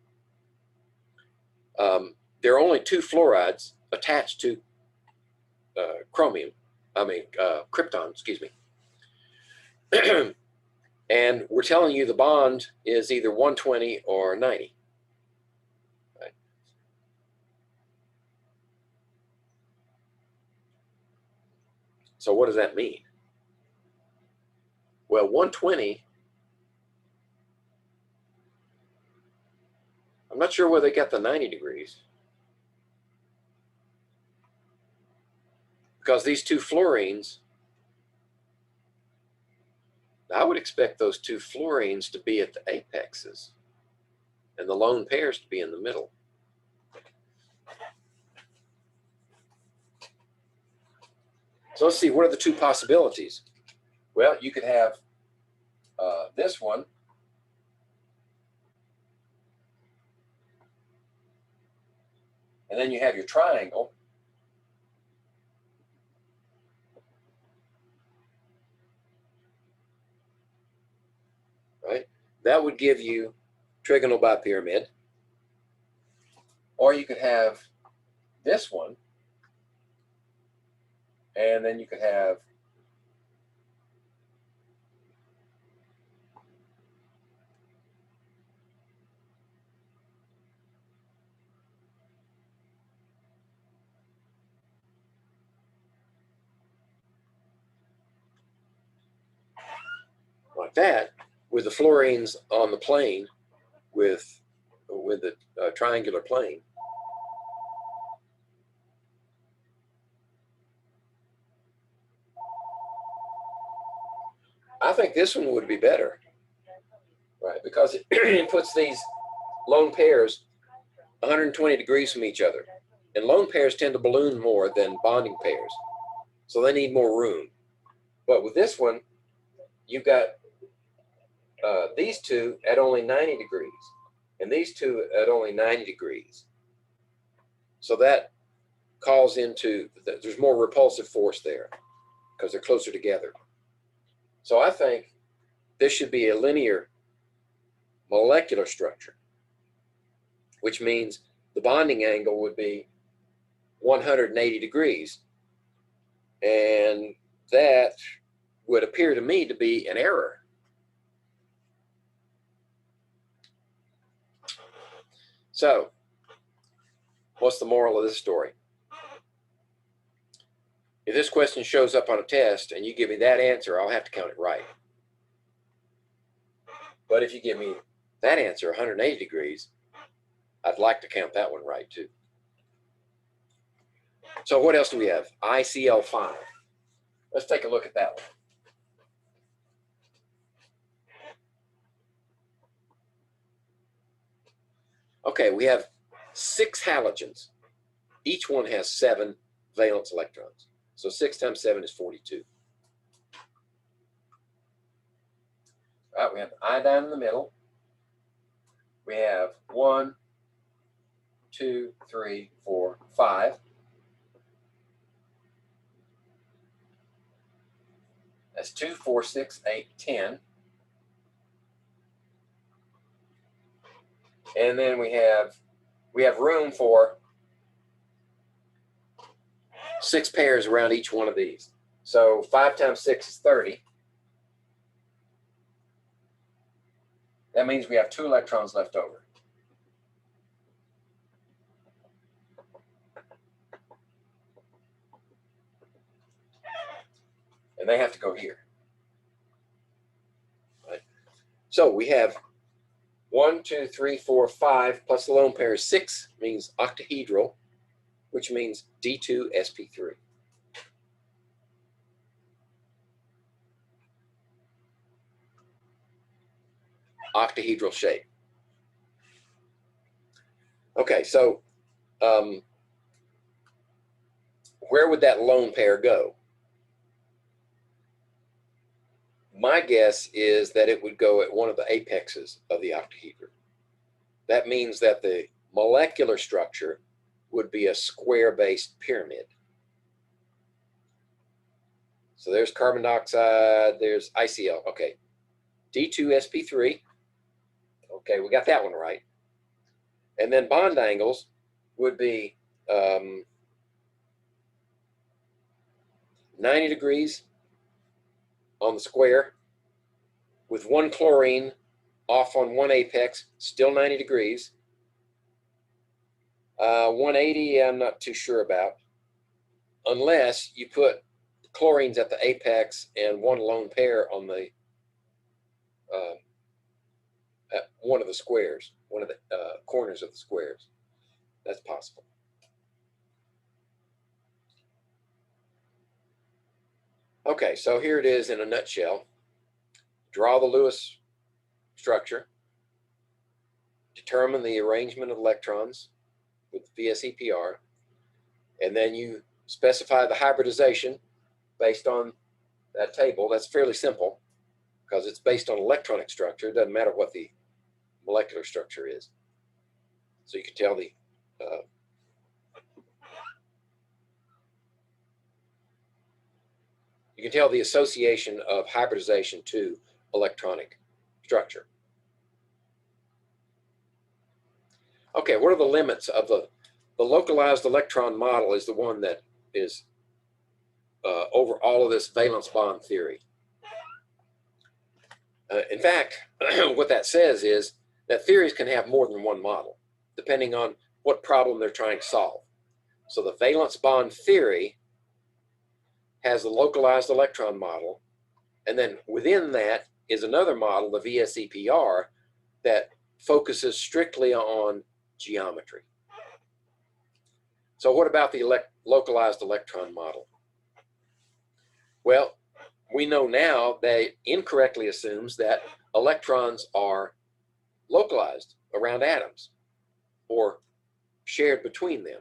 Speaker 1: there are only 2 fluorides attached to krypton, excuse me. And we're telling you the bond is either 120 or 90. Right? So what does that mean? Well, 120, I'm not sure where they got the 90 degrees. Because these 2 fluorines, I would expect those 2 fluorines to be at the apexes and the lone pairs to be in the middle. So let's see, what are the 2 possibilities? Well, you could have this one And then you have your triangle. Right? That would give you trigonal bipyramid. Or you could have this one, and then you could have like that, with the fluorines on the plane, with the triangular plane. I think this one would be better, right? Because it puts these lone pairs 120 degrees from each other. And lone pairs tend to balloon more than bonding pairs, so they need more room. But with this one, you've got these two at only 90 degrees, and these two at only 90 degrees. So that calls into, there's more repulsive force there because they're closer together. So I think this should be a linear molecular structure, which means the bonding angle would be 180 degrees. And that would appear to me to be an error. So, what's the moral of this story? If this question shows up on a test and you give me that answer, I'll have to count it right. But if you give me that answer, 180 degrees, I'd like to count that one right too. So what else do we have? ICL5. Let's take a look at that one. Okay, we have 6 halogens. Each one has 7 valence electrons. So 6 times 7 is 42. All right, we have iodine in the middle. We have 1, 2, 3, 4, 5. That's 2, 4, 6, 8, 10. And then we have room for 6 pairs around each one of these. So 5 times 6 is 30. That means we have 2 electrons left over. And they have to go here. Right? So we have 1, 2, 3, 4, 5 plus the lone pair is 6, means octahedral, which means D2sp3. Octahedral shape. Okay, so where would that lone pair go? My guess is that it would go at one of the apexes of the octahedron. That means that the molecular structure would be a square-based pyramid. So there's carbon dioxide, there's ICL. Okay, D2sp3. Okay, we got that one right. And then bond angles would be 90 degrees on the square, with 1 chlorine off on 1 apex, still 90 degrees. 180, I'm not too sure about, unless you put chlorines at the apex and 1 lone pair on the at one of the squares, one of the corners of the squares. That's possible. Okay, so here it is in a nutshell. Draw the Lewis structure, determine the arrangement of electrons with VSEPR, and then you specify the hybridization based on that table. That's fairly simple because it's based on electronic structure. It doesn't matter what the molecular structure is. So you can tell the You can tell the association of hybridization to electronic structure. Okay, what are the limits of the localized electron model? Is the one that is over all of this valence bond theory. In fact, what that says is that theories can have more than one model, depending on what problem they're trying to solve. So the valence bond theory has the localized electron model, and then within that is another model, the VSEPR, that focuses strictly on geometry. So what about the localized electron model? Well, we know now that incorrectly assumes that electrons are localized around atoms or shared between them.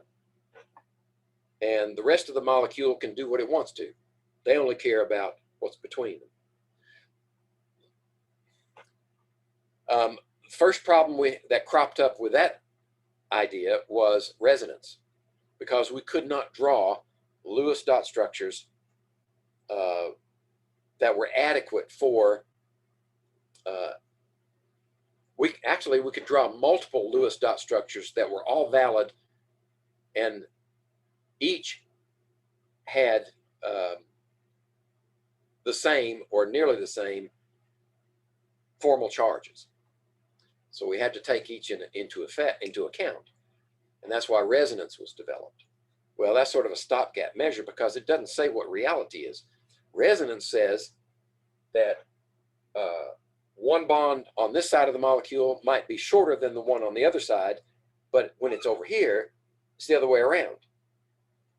Speaker 1: And the rest of the molecule can do what it wants to. They only care about what's between them. First problem that cropped up with that idea was resonance, because we could not draw Lewis dot structures that were adequate for, we could draw multiple Lewis dot structures that were all valid, and each had the same or nearly the same formal charges. So we had to take each into account, and that's why resonance was developed. Well, that's sort of a stopgap measure because it doesn't say what reality is. Resonance says that one bond on this side of the molecule might be shorter than the one on the other side, but when it's over here, it's the other way around.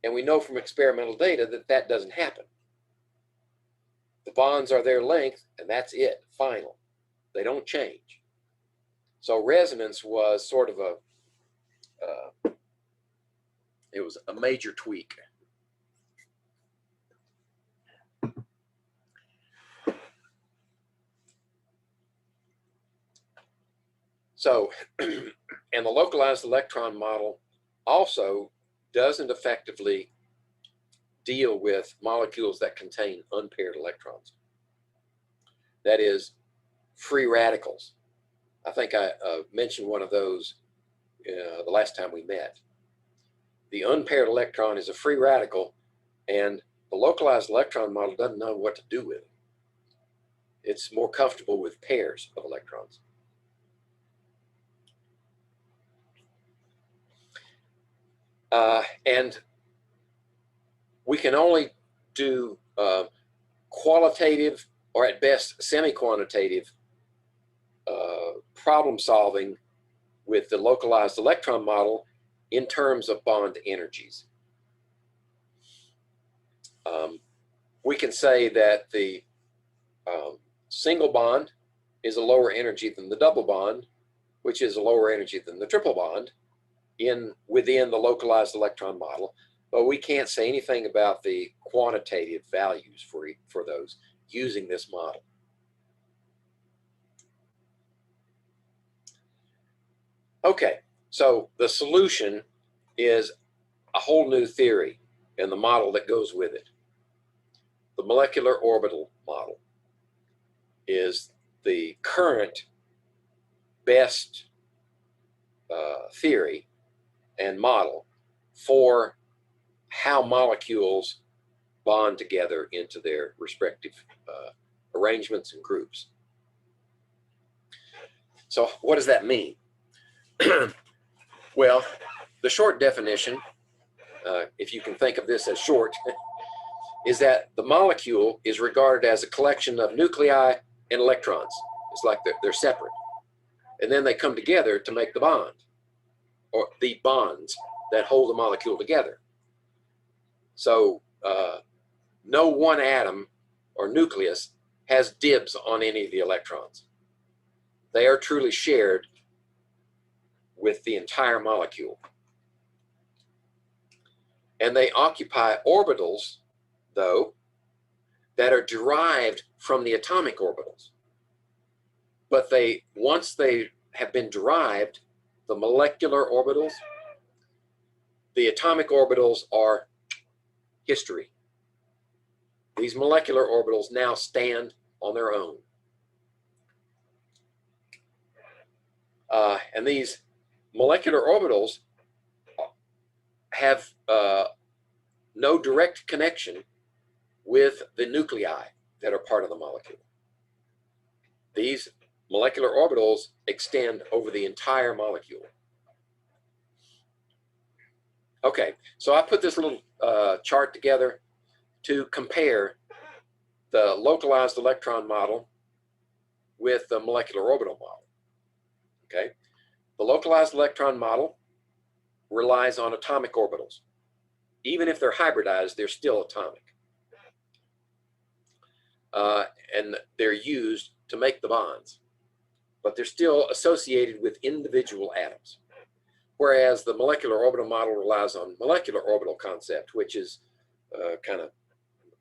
Speaker 1: And we know from experimental data that that doesn't happen. The bonds are their length, and that's it, final. They don't change. So resonance was sort of it was a major tweak. So, and the localized electron model also doesn't effectively deal with molecules that contain unpaired electrons. That is, free radicals. I think I mentioned one of those the last time we met. The unpaired electron is a free radical, and the localized electron model doesn't know what to do with it. It's more comfortable with pairs of electrons. And we can only do qualitative or at best semi-quantitative problem solving with the localized electron model in terms of bond energies. We can say that the single bond is a lower energy than the double bond, which is a lower energy than the triple bond within the localized electron model, but we can't say anything about the quantitative values for those using this model. Okay, so the solution is a whole new theory and the model that goes with it. The molecular orbital model is the current best theory and model for how molecules bond together into their respective arrangements and groups. So what does that mean? Well, the short definition, if you can think of this as short, is that the molecule is regarded as a collection of nuclei and electrons. It's like they're separate. And then they come together to make the bond, or the bonds that hold the molecule together. So no one atom or nucleus has dibs on any of the electrons. They are truly shared with the entire molecule. And they occupy orbitals, though, that are derived from the atomic orbitals. But once they have been derived, the molecular orbitals, the atomic orbitals are history. These molecular orbitals now stand on their own. And these molecular orbitals have no direct connection with the nuclei that are part of the molecule. These molecular orbitals extend over the entire molecule. Okay, so I put this little chart together to compare the localized electron model with the molecular orbital model. Okay, the localized electron model relies on atomic orbitals. Even if they're hybridized, they're still atomic. And they're used to make the bonds, but they're still associated with individual atoms. Whereas the molecular orbital model relies on molecular orbital concept, which is kind of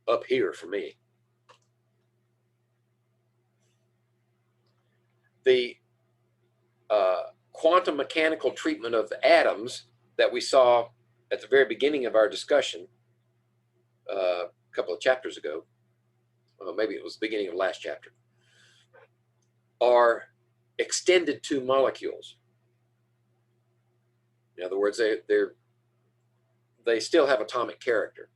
Speaker 1: up here for me. The quantum mechanical treatment of the atoms that we saw at the very beginning of our discussion a couple of chapters ago, maybe it was the beginning of last chapter, are extended to molecules. In other words, they still have atomic character.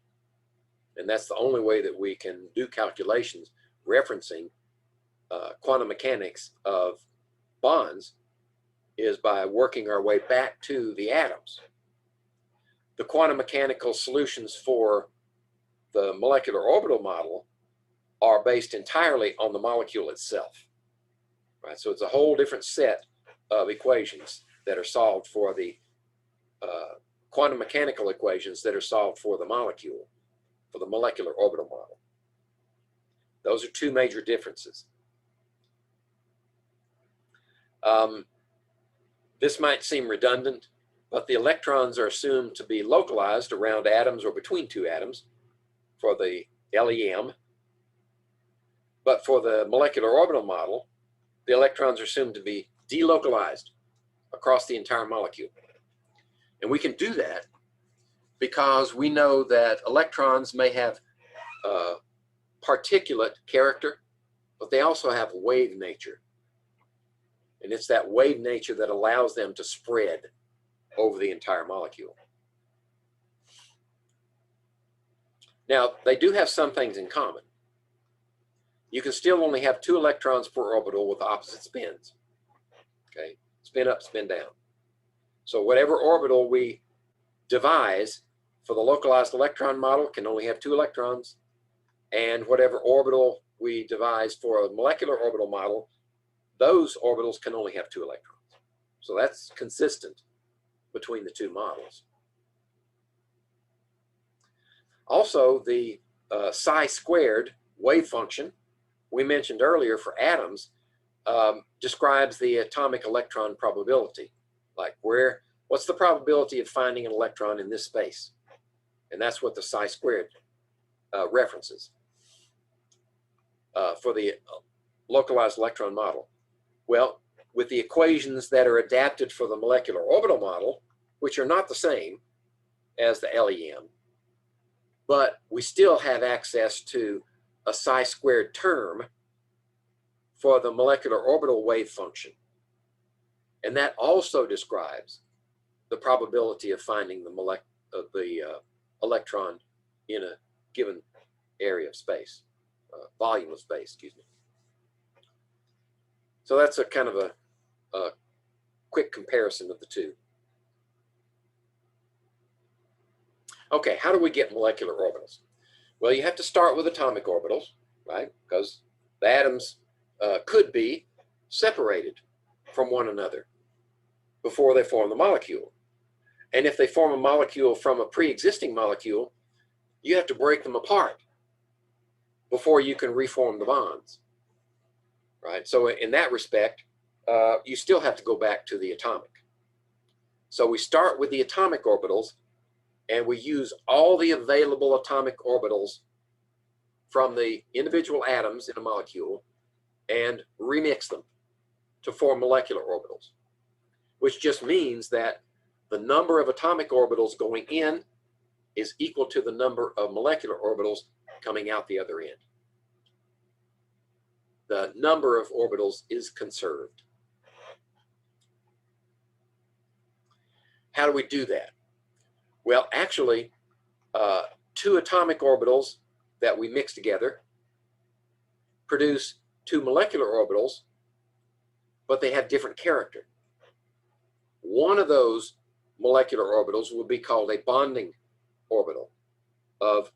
Speaker 1: And that's the only way that we can do calculations referencing quantum mechanics of bonds is by working our way back to the atoms. The quantum mechanical solutions for the molecular orbital model are based entirely on the molecule itself. Right? So it's a whole different set of equations that are solved for the quantum mechanical equations that are solved for the molecule, for the molecular orbital model. Those are two major differences. This might seem redundant, but the electrons are assumed to be localized around atoms or between two atoms for the LEM. But for the molecular orbital model, the electrons are assumed to be delocalized across the entire molecule. And we can do that because we know that electrons may have particulate character, but they also have wave nature. And it's that wave nature that allows them to spread over the entire molecule. Now, they do have some things in common. You can still only have 2 electrons per orbital with opposite spins. Okay, spin up, spin down. So whatever orbital we devise for the localized electron model can only have 2 electrons, and whatever orbital we devise for a molecular orbital model, those orbitals can only have 2 electrons. So that's consistent between the 2 models. Also, the psi squared wave function we mentioned earlier for atoms describes the atomic electron probability. Like what's the probability of finding an electron in this space? And that's what the psi squared references for the localized electron model. Well, with the equations that are adapted for the molecular orbital model, which are not the same as the LEM, but we still have access to a psi squared term for the molecular orbital wave function. And that also describes the probability of finding the electron in a given area of space, volume of space, excuse me. So that's a kind of a quick comparison of the two. Okay, how do we get molecular orbitals? Well, you have to start with atomic orbitals, right? Because the atoms could be separated from one another before they form the molecule. And if they form a molecule from a pre-existing molecule, you have to break them apart before you can reform the bonds, right? So in that respect, you still have to go back to the atomic. So we start with the atomic orbitals, and we use all the available atomic orbitals from the individual atoms in a molecule and remix them to form molecular orbitals, which just means that the number of atomic orbitals going in is equal to the number of molecular orbitals coming out the other end. The number of orbitals is conserved. How do we do that? Well, actually, two atomic orbitals that we mix together produce two molecular orbitals, but they have different character. One of those molecular orbitals will be called a bonding orbital of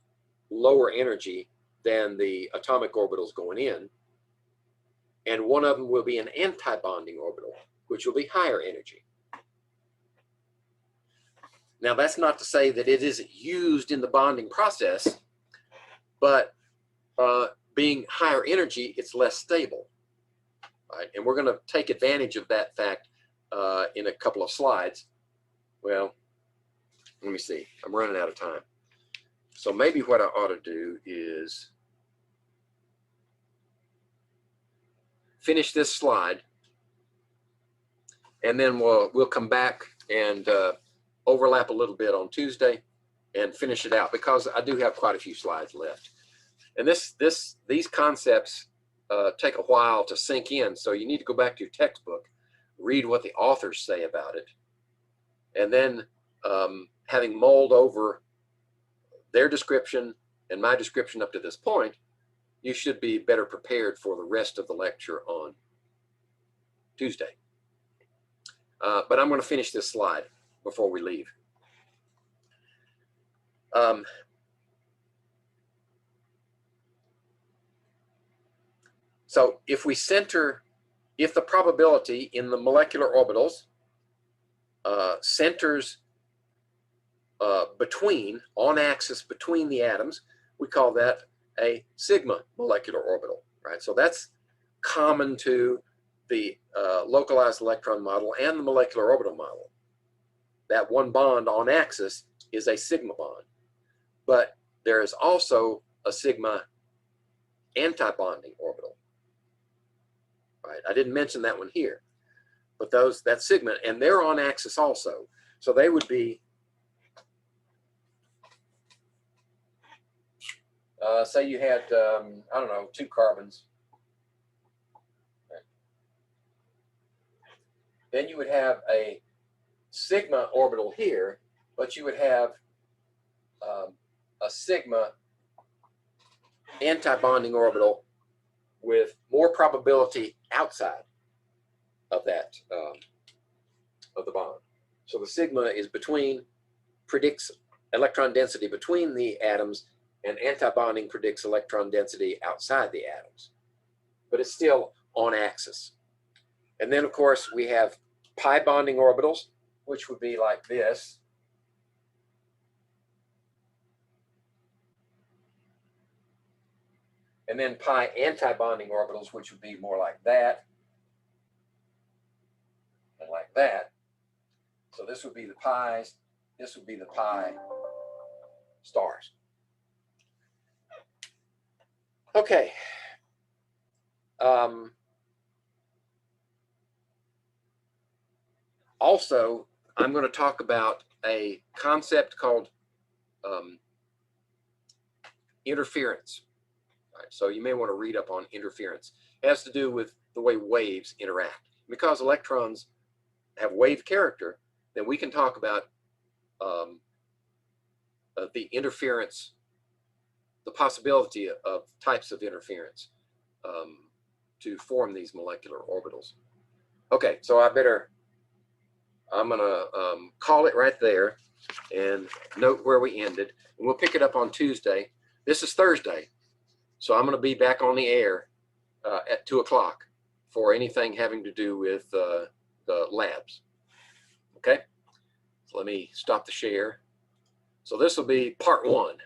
Speaker 1: lower energy than the atomic orbitals going in, and one of them will be an anti-bonding orbital, which will be higher energy. Now, that's not to say that it isn't used in the bonding process, but being higher energy, it's less stable, right? And we're going to take advantage of that fact in a couple of slides. Well, let me see. I'm running out of time. So maybe what I ought to do is finish this slide, and then we'll come back and overlap a little bit on Tuesday and finish it out, because I do have quite a few slides left. And these concepts take a while to sink in, so you need to go back to your textbook, read what the authors say about it, and then having mulled over their description and my description up to this point, you should be better prepared for the rest of the lecture on Tuesday. But I'm going to finish this slide before we leave. So if the probability in the molecular orbitals centers on axis between the atoms, we call that a sigma molecular orbital, right? So that's common to the localized electron model and the molecular orbital model. That one bond on axis is a sigma bond, but there is also a sigma anti-bonding orbital, right? I didn't mention that one here, but that sigma, and they're on axis also. So they would be, say you had, I don't know, 2 carbons. Right. Then you would have a sigma orbital here, but you would have a sigma anti-bonding orbital with more probability outside of that, of the bond. So the sigma is predicts electron density between the atoms, and anti-bonding predicts electron density outside the atoms. But it's still on axis. And then, of course, we have pi bonding orbitals, which would be like this. And then pi anti-bonding orbitals, which would be more like that and like that. So this would be the pi's, this would be the pi stars. Okay. Also, I'm going to talk about a concept called interference. Right, so you may want to read up on interference. It has to do with the way waves interact. Because electrons have wave character, then we can talk about the interference, the possibility of types of interference to form these molecular orbitals. Okay, so I'm gonna call it right there and note where we ended, and we'll pick it up on Tuesday. This is Thursday, so I'm gonna be back on the air at 2 o'clock for anything having to do with the labs. Okay, so let me stop the share. So this will be part 1.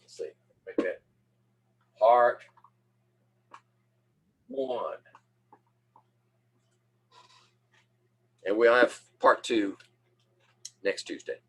Speaker 1: Let's see, make that part 1. And we'll have part 2 next Tuesday.